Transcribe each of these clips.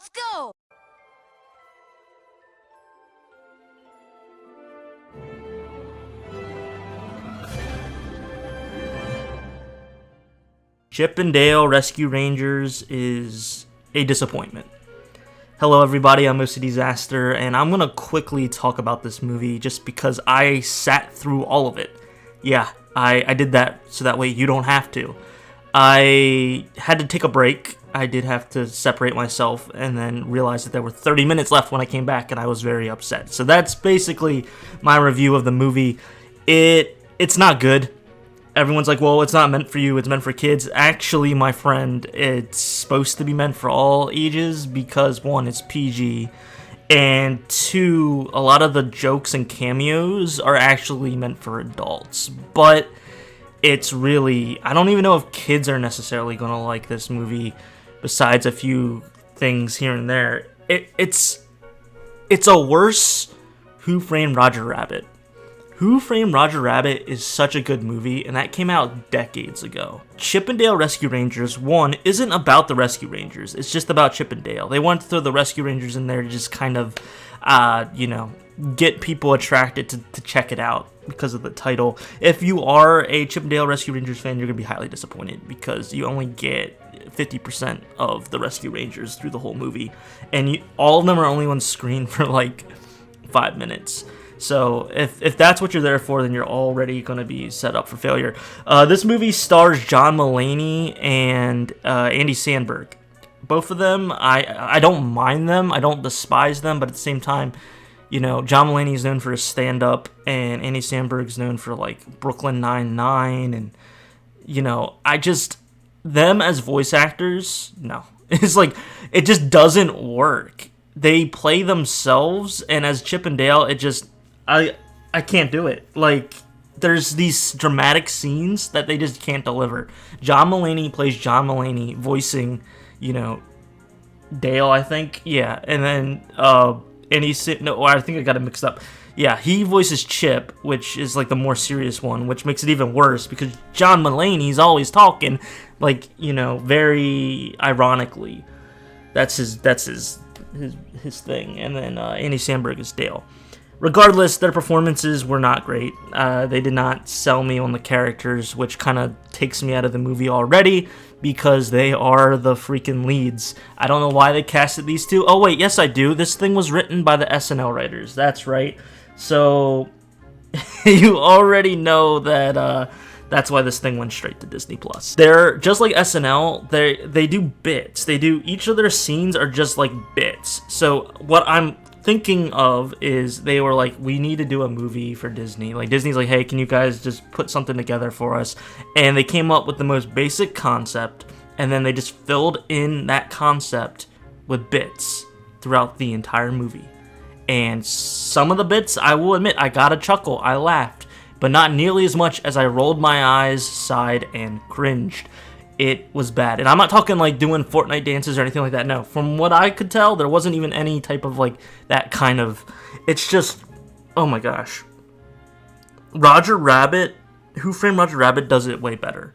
Let's go! Chip and Dale Rescue Rangers is a disappointment. Hello everybody, I'm OCDsaster, and I'm gonna quickly talk about this movie just because I sat through all of it. Yeah, I did that so that way you don't have to. I had to take a break. I did have to separate myself and then realize that there were 30 minutes left when I came back, and I was very upset. So that's basically my review of the movie. It's not good. Everyone's like, well, it's not meant for you, it's meant for kids. Actually, my friend, it's supposed to be meant for all ages because, one, it's PG, and two, a lot of the jokes and cameos are actually meant for adults. But it's really, I don't even know if kids are necessarily going to like this movie, besides a few things here and there. It's a worse Who Framed Roger Rabbit. Who Framed Roger Rabbit is such a good movie, and that came out decades ago. Chip and Dale Rescue Rangers, one, isn't about the Rescue Rangers. It's just about Chip and Dale. They wanted to throw the Rescue Rangers in there to just kind of, get people attracted to check it out because of the title. If you are a Chip and Dale Rescue Rangers fan, you're going to be highly disappointed because you only get 50% of the Rescue Rangers through the whole movie, and all of them are only on screen for like 5 minutes. So if that's what you're there for, then you're already going to be set up for failure. This movie stars John Mulaney and Andy Samberg. Both of them, I don't mind them. I don't despise them. But at the same time, John Mulaney is known for his stand-up, and Andy Samberg is known for, like, Brooklyn Nine-Nine. And, them as voice actors, no. It's like, it just doesn't work. They play themselves, and as Chip and Dale, I can't do it. Like, there's these dramatic scenes that they just can't deliver. John Mulaney plays John Mulaney, voicing, Dale, I think. Yeah, and then, I think I got it mixed up. Yeah, he voices Chip, which is, like, the more serious one, which makes it even worse, because John Mulaney's always talking, like, very ironically. That's his thing. And then, Andy Samberg is Dale. Regardless, their performances were not great. They did not sell me on the characters, which kind of takes me out of the movie already, because they are the freaking leads. I don't know why they casted these two. Oh wait, yes I do. This thing was written by the SNL writers. That's right. So, you already know that that's why this thing went straight to Disney+. They're, just like SNL, they do bits. Each of their scenes are just like bits. So, what I'm thinking of is they were like, we need to do a movie for Disney. Like, Disney's like, hey, can you guys just put something together for us? And they came up with the most basic concept, and then they just filled in that concept with bits throughout the entire movie. And some of the bits, I will admit, I got a chuckle, I laughed, but not nearly as much as I rolled my eyes, sighed, and cringed. It was bad. And I'm not talking like doing Fortnite dances or anything like that. No, from what I could tell, there wasn't even any type of like that kind of, it's just, oh my gosh. Roger Rabbit, Who Framed Roger Rabbit does it way better.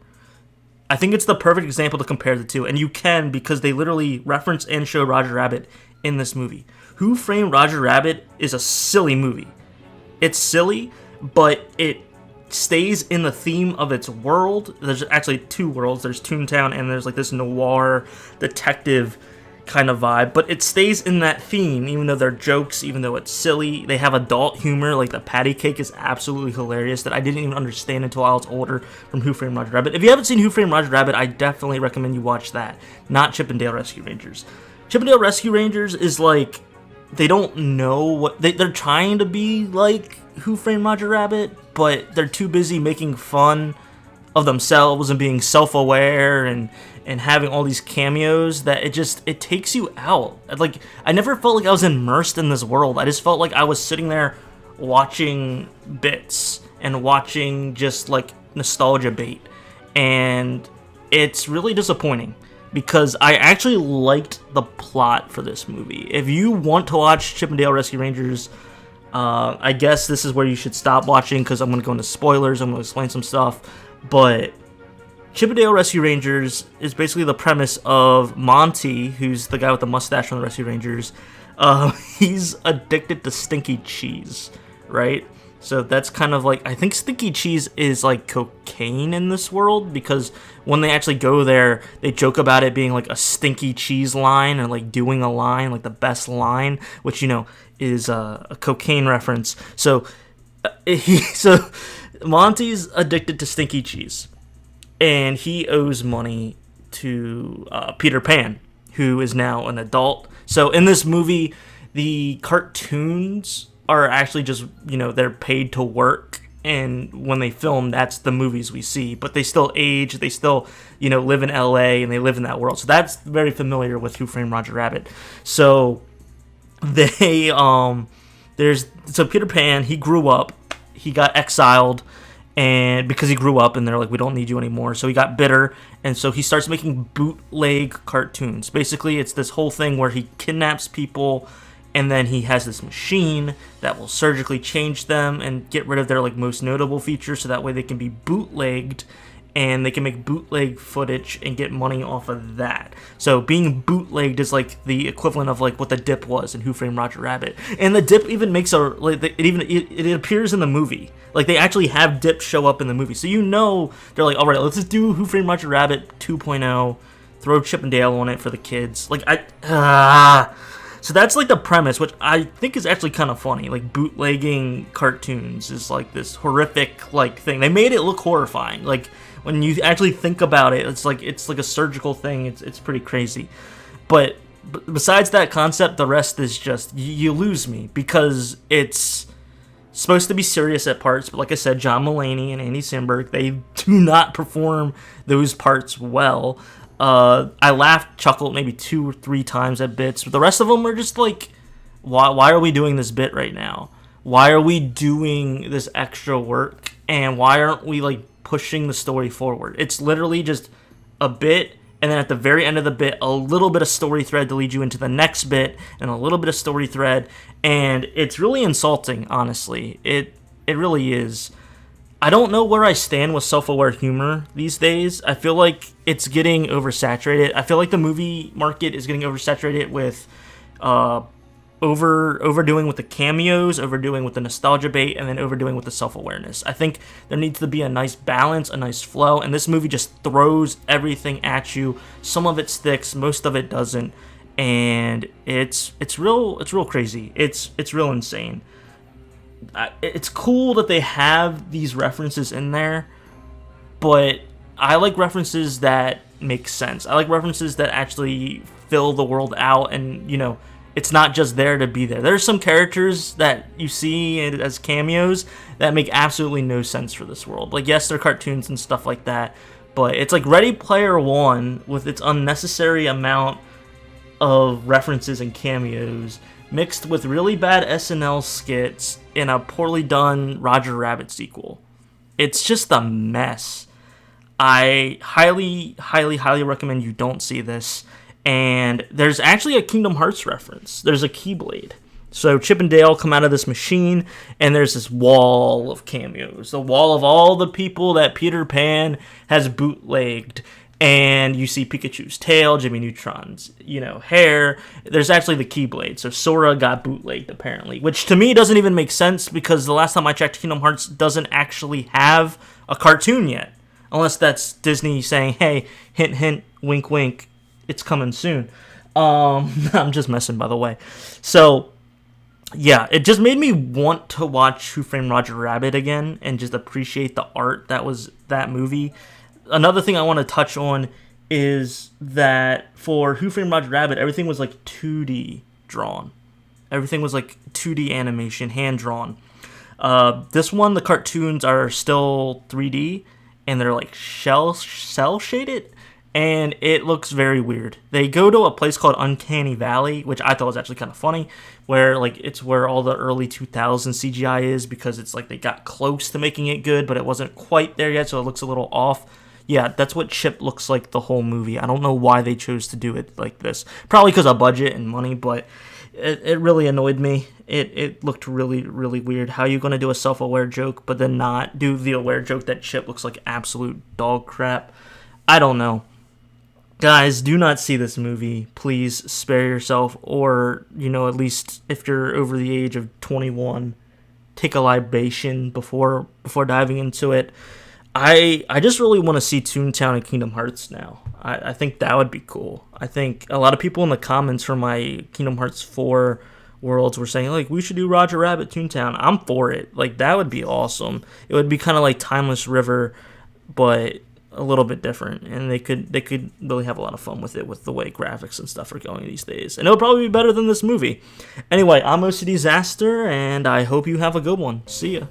I think it's the perfect example to compare the two, and you can, because they literally reference and show Roger Rabbit in this movie. Who Framed Roger Rabbit is a silly movie. It's silly, but it stays in the theme of its world. There's actually two worlds. There's Toontown, and there's like this noir detective kind of vibe, but it stays in that theme, even though they're jokes, even though it's silly. They have adult humor, like the patty cake is absolutely hilarious that I didn't even understand until I was older from Who Framed Roger Rabbit. If you haven't seen Who Framed Roger Rabbit, I definitely recommend you watch that, not Chip and Dale Rescue Rangers. Chip and Dale Rescue Rangers is like, they don't know what, they're trying to be like Who Framed Roger Rabbit, but they're too busy making fun of themselves and being self-aware and having all these cameos that it takes you out. Like, I never felt like I was immersed in this world. I just felt like I was sitting there watching bits and watching just like nostalgia bait, and it's really disappointing because I actually liked the plot for this movie. If you want to watch Chip and Dale Rescue Rangers, I guess this is where you should stop watching, because I'm going to go into spoilers, I'm going to explain some stuff, but Chip 'n Dale Rescue Rangers is basically the premise of Monty, who's the guy with the mustache from the Rescue Rangers. He's addicted to stinky cheese, right? So that's kind of like, I think stinky cheese is like cocaine in this world, because when they actually go there, they joke about it being like a stinky cheese line, and like doing a line, like the best line, which, you know, is a cocaine reference. So Monty's addicted to stinky cheese, and he owes money to Peter Pan, who is now an adult. So in this movie, the cartoons are actually just, you know, they're paid to work, and when they film, that's the movies we see. But they still age, they still, you know, live in LA, and they live in that world. So that's very familiar with Who Framed Roger Rabbit. So they so Peter Pan, he grew up, he got exiled, and because he grew up, and they're like, we don't need you anymore. So he got bitter, and so he starts making bootleg cartoons. Basically, it's this whole thing where he kidnaps people, and then he has this machine that will surgically change them and get rid of their like most notable features, so that way they can be bootlegged, and they can make bootleg footage and get money off of that. So being bootlegged is like the equivalent of like what the Dip was in Who Framed Roger Rabbit. And the Dip even makes it appears in the movie. Like, they actually have Dip show up in the movie. So you know, they're like, all right, let's just do Who Framed Roger Rabbit 2.0, throw Chip 'n Dale on it for the kids. Like, so that's like the premise, which I think is actually kind of funny. Like, bootlegging cartoons is like this horrific like thing. They made it look horrifying. Like, when you actually think about it, it's like a surgical thing. It's pretty crazy. But besides that concept, the rest is just, you lose me, because it's supposed to be serious at parts. But like I said, John Mulaney and Andy Samberg, they do not perform those parts well. I laughed, chuckled maybe 2 or 3 times at bits, but the rest of them were just like, why are we doing this bit right now? Why are we doing this extra work? And why aren't we like pushing the story forward? It's literally just a bit, and then at the very end of the bit, a little bit of story thread to lead you into the next bit, and a little bit of story thread, and it's really insulting, honestly. It really is. I don't know where I stand with self-aware humor these days. I feel like it's getting oversaturated. I feel like the movie market is getting oversaturated with overdoing with the cameos, overdoing with the nostalgia bait, and then overdoing with the self-awareness. I think there needs to be a nice balance, a nice flow, and this movie just throws everything at you. Some of it sticks, most of it doesn't, and it's real crazy. It's real insane. It's cool that they have these references in there, but I like references that make sense. I like references that actually fill the world out, and, you know, it's not just there to be there. There's some characters that you see as cameos that make absolutely no sense for this world. Like, yes, they're cartoons and stuff like that, but it's like Ready Player One with its unnecessary amount of references and cameos, mixed with really bad SNL skits in a poorly done Roger Rabbit sequel. It's just a mess. I highly recommend you don't see this. And there's actually a Kingdom Hearts reference. There's a Keyblade. So Chip and Dale come out of this machine, and there's this wall of cameos. The wall of all the people that Peter Pan has bootlegged. And you see Pikachu's tail, Jimmy Neutron's, hair. There's actually the Keyblade. So Sora got bootlegged, apparently. Which to me doesn't even make sense, because the last time I checked, Kingdom Hearts doesn't actually have a cartoon yet. Unless that's Disney saying, hey, hint, hint, wink, wink, it's coming soon. I'm just messing, by the way. So, yeah, it just made me want to watch Who Framed Roger Rabbit again and just appreciate the art that was that movie. Another thing I want to touch on is that for Who Framed Roger Rabbit, everything was like 2D drawn. Everything was like 2D animation, hand-drawn. This one, the cartoons are still 3D, and they're like cel-shaded, and it looks very weird. They go to a place called Uncanny Valley, which I thought was actually kind of funny, where like it's where all the early 2000s CGI is, because it's like they got close to making it good, but it wasn't quite there yet, so it looks a little off. Yeah, that's what Chip looks like the whole movie. I don't know why they chose to do it like this. Probably because of budget and money, but it really annoyed me. It looked really, really weird. How are you going to do a self-aware joke, but then not do the aware joke that Chip looks like absolute dog crap? I don't know. Guys, do not see this movie. Please spare yourself, or, at least if you're over the age of 21, take a libation before diving into it. I just really want to see Toontown and Kingdom Hearts now. I think that would be cool. I think a lot of people in the comments for my Kingdom Hearts 4 worlds were saying, like, we should do Roger Rabbit Toontown. I'm for it. Like, that would be awesome. It would be kind of like Timeless River, but a little bit different, and they could really have a lot of fun with it, with the way graphics and stuff are going these days. And it'll probably be better than this movie. Anyway, I'm OCDsaster, and I hope you have a good one. See ya.